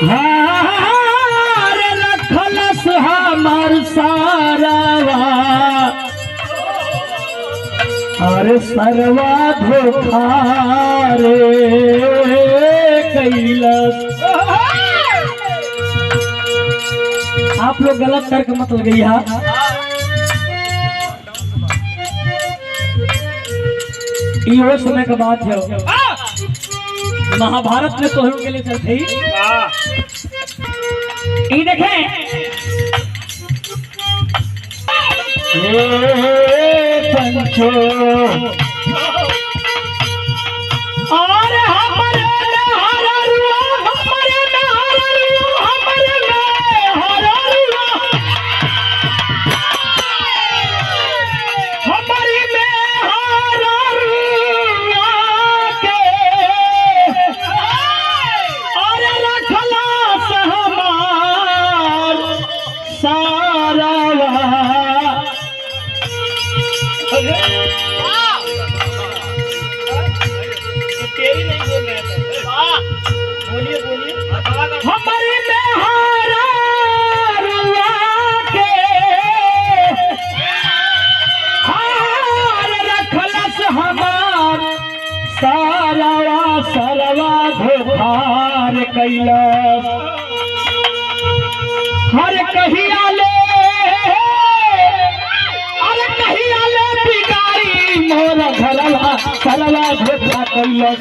हार रखलस हमार सारावा अरे सरवा धोखा रे कैलस। आप लोग गलत तर्क मत लगाइए। ये समय का बात है, महाभारत में तोहरों के लिए चलते ही ये देखें पंचो और हमारे में हररुआ हमारे में हररुआ हमारे में हररुआ हमारी में हररुआ के और रखला हमार सारावा तेरी नहीं बोल रहे थे। बोलिए बोलिए। हमारी में हररुआ के हार रखलस हमार सारावा सरवा धोखार कैलस। हर कहिया ले बिगाड़ी मोर घरवा सरवा धोखा कैलस।